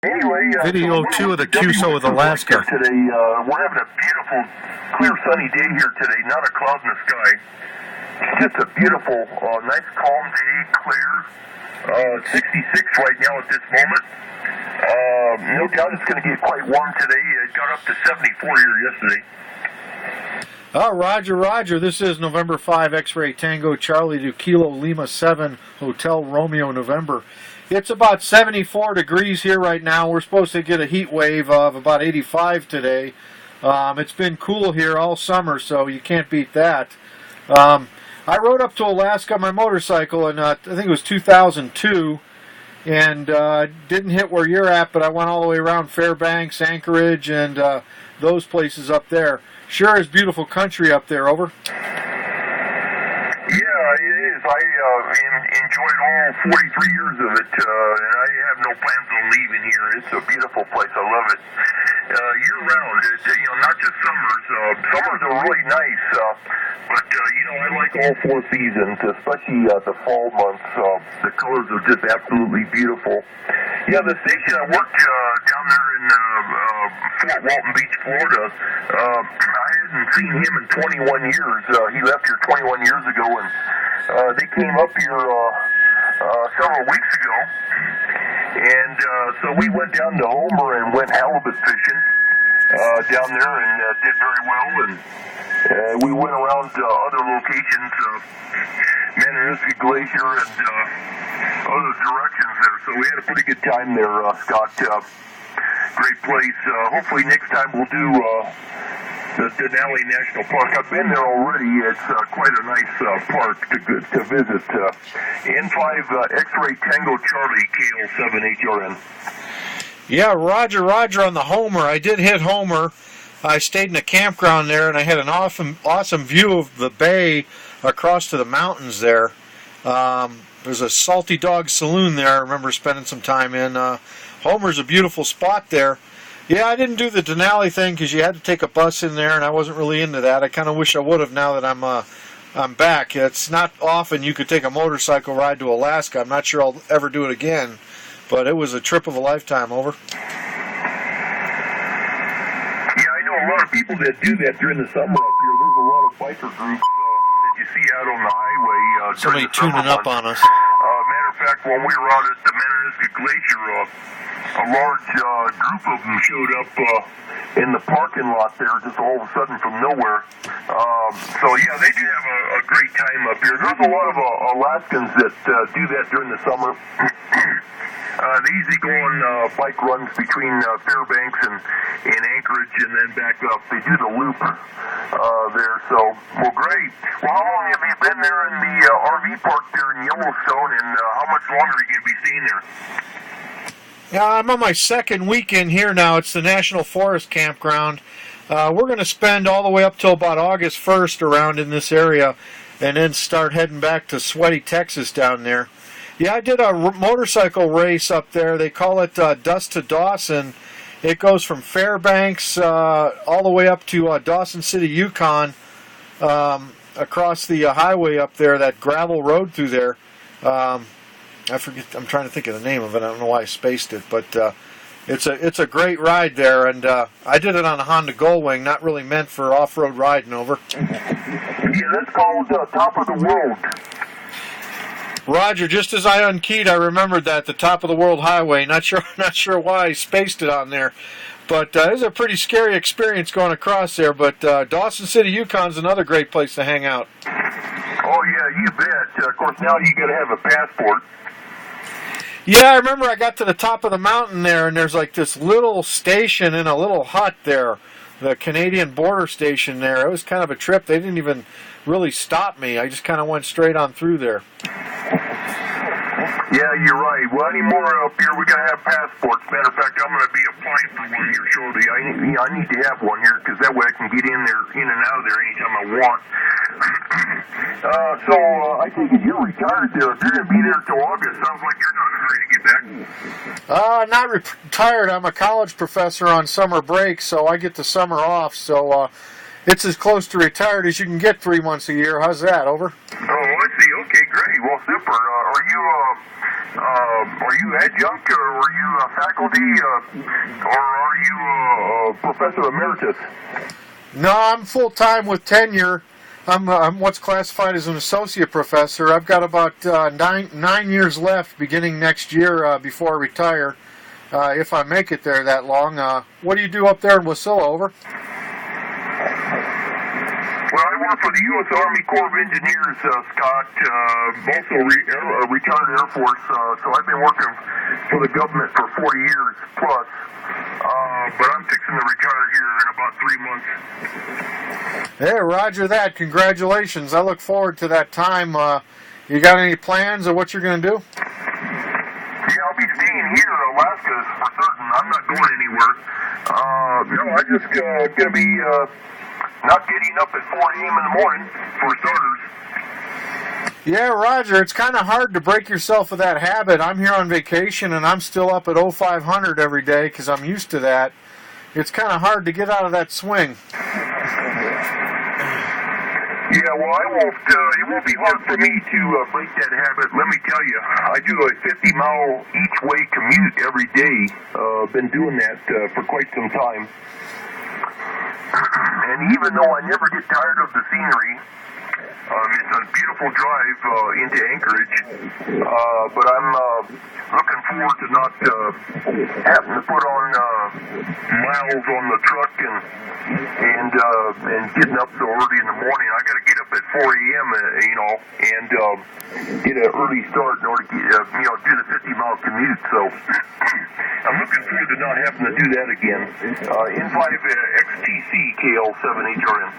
Anyway, Video 2 of the QSO with Alaska. Today, we're having a beautiful, clear, sunny day here today. Not a cloud in the sky. It's just a beautiful, nice, calm day, clear. 66 right now at this moment. No doubt it's going to get quite warm today. It got up to 74 here yesterday. Roger, Roger. This is November 5 X-Ray Tango Charlie to Kilo Lima 7 Hotel Romeo November. It's about 74 degrees here right now. We're supposed to get a heat wave of about 85 today. It's been cool here all summer, so you can't beat that. I rode up to Alaska on my motorcycle in, I think it was 2002, and didn't hit where you're at, but I went all the way around Fairbanks, Anchorage, and those places up there. Sure is beautiful country up there, over. Yeah, it is. I enjoyed all 43 years of it, and I have no plans on leaving here. It's a beautiful place. I love it. Year-round, not just summers. Summers are really nice, but, I like all four seasons, especially the fall months. The colors are just absolutely beautiful. Yeah, the station I worked down there in Fort Walton Beach, Florida, I hadn't seen him in 21 years. He left here 21 years ago, and they came up here several weeks ago. And so we went down to Homer and went halibut fishing down there and did very well. And we went around other locations, Mananuska Glacier and other directions there. So we had a pretty good time there, Scott. Great place. Hopefully next time we'll do the Denali National Park. I've been there already. It's quite a nice park to visit. N5XTC Tango Charlie, KL7HRN. Yeah, Roger, Roger on the Homer. I did hit Homer. I stayed in a campground there, and I had an awesome view of the bay across to the mountains there. There's a Salty Dog Saloon there I remember spending some time in. Homer's a beautiful spot there. Yeah, I didn't do the Denali thing because you had to take a bus in there, and I wasn't really into that. I kind of wish I would have now that I'm back. It's not often you could take a motorcycle ride to Alaska. I'm not sure I'll ever do it again, but it was a trip of a lifetime, over. A lot of people that do that during the summer up here. There's a lot of biker groups that you see out on the highway. Somebody tuning up on us. Matter of fact, when we were out at the Mananuska Glacier, a large group of them showed up in the parking lot there, just all of a sudden from nowhere. So yeah, they do have a great time up here. There's a lot of Alaskans that do that during the summer. The easy-going bike runs between Fairbanks and Anchorage and then back up. They do the loop there, so, well, great. Well, how long have you been there in the RV park there in Yellowstone, and how much longer are you going to be staying there? Yeah, I'm on my second weekend here now. It's the National Forest Campground. We're going to spend all the way up till about August 1st around in this area and then start heading back to sweaty Texas down there. Yeah, I did a motorcycle race up there. They call it Dust to Dawson. It goes from Fairbanks all the way up to Dawson City, Yukon, across the highway up there, that gravel road through there. I forget. I'm trying to think of the name of it. I don't know why I spaced it, but it's a great ride there. And I did it on a Honda Gullwing, not really meant for off-road riding, over. Yeah, that's called Top of the World. Roger, just as I unkeyed, I remembered that, the Top of the World Highway. Not sure why I spaced it on there. But it was a pretty scary experience going across there. But Dawson City, Yukon's another great place to hang out. Oh, yeah, you bet. Of course, now you got to have a passport. Yeah, I remember I got to the top of the mountain there, and there's like this little station in a little hut there, the Canadian border station there. It was kind of a trip. They didn't even really stop me. I just kind of went straight on through there. Yeah, you're right. Well, anymore up here, we got to have passports. Matter of fact, I'm going to be applying for one here shortly. I need to have one here because that way I can get in and out of there anytime I want. So I think if you're retired there, if you're going to be there till August, sounds like you're not in a hurry to get back. Not retired. I'm a college professor on summer break, so I get the summer off. So it's as close to retired as you can get 3 months a year. How's that, over? Oh, I see. Okay, great. Well, super. Are you adjunct, or are you faculty, or are you professor emeritus? No, I'm full time with tenure. I'm what's classified as an associate professor. I've got about nine years left, beginning next year before I retire, if I make it there that long. What do you do up there in Wasilla? Over. Well, I work for the U.S. Army Corps of Engineers, Scott, also retired Air Force, so I've been working for the government for 40 years plus, but I'm fixing to retire here in about 3 months. Hey, roger that. Congratulations. I look forward to that time. You got any plans of what you're going to do? Yeah, I'll be staying here in Alaska for certain. I'm not going anywhere. No, I'm just going to be not getting up at 4 a.m. in the morning, for starters. Yeah, Roger, it's kind of hard to break yourself of that habit. I'm here on vacation, and I'm still up at 0500 every day because I'm used to that. It's kind of hard to get out of that swing. Yeah, well, it won't be hard for me to break that habit. Let me tell you, I do a 50-mile each-way commute every day. Been doing that for quite some time. And even though I never get tired of the scenery, it's a beautiful drive into Anchorage, but I'm looking forward to not having to put on miles on the truck and getting up so early in the morning. I got to get up at 4 a.m. And get an early start in order to do the 50-mile commute. So I'm looking forward to not having to do that again. N5XTC KL7HRN.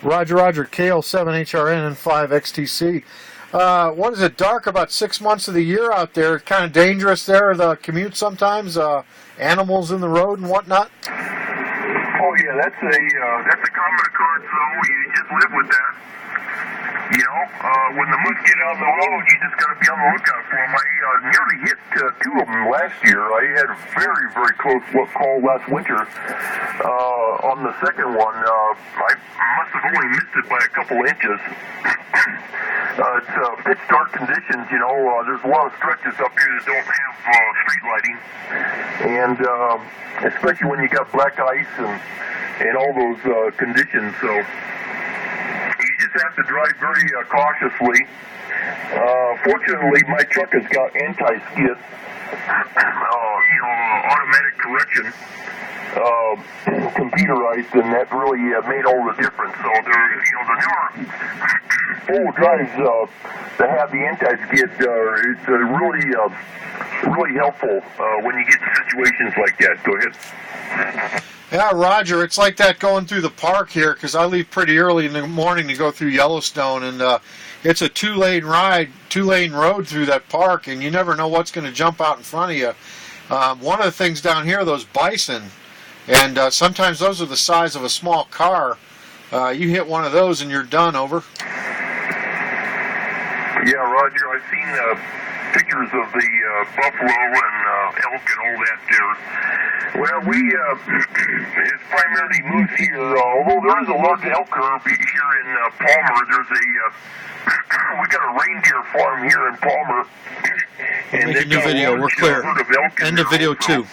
Roger, KL7HRN N5XTC. What is it, dark about 6 months of the year out there? Kind of dangerous there, the commute sometimes? Animals in the road and whatnot? Oh, yeah, that's a common occurrence, though. You just live with that. When the moose get out on the road, you just got to be on the lookout for them. I nearly hit 2 of them last year. I had a very, very close call last winter. On the second one, I must have only missed it by a couple inches. It's pitch dark conditions, there's a lot of stretches up here that don't have street lighting. And especially when you got black ice and all those conditions. So you just have to drive very cautiously. Fortunately, my truck has got anti-skid, automatic correction, computerized, and that really made all the difference. So the newer four-wheel drives that have the anti-skid, it's really helpful when you get to situations like that. Go ahead. Yeah, Roger, it's like that going through the park here because I leave pretty early in the morning to go through Yellowstone, and it's a two-lane road through that park, and you never know what's going to jump out in front of you. One of the things down here are those bison, and sometimes those are the size of a small car. You hit one of those and you're done. Over. Yeah, Roger, I've seen pictures of the buffalo and elk and all that there. Well, it's primarily moose here, although there is a large elk herd here in Palmer. We got a reindeer farm here in Palmer. Make a new video, we're clear. End of video 2.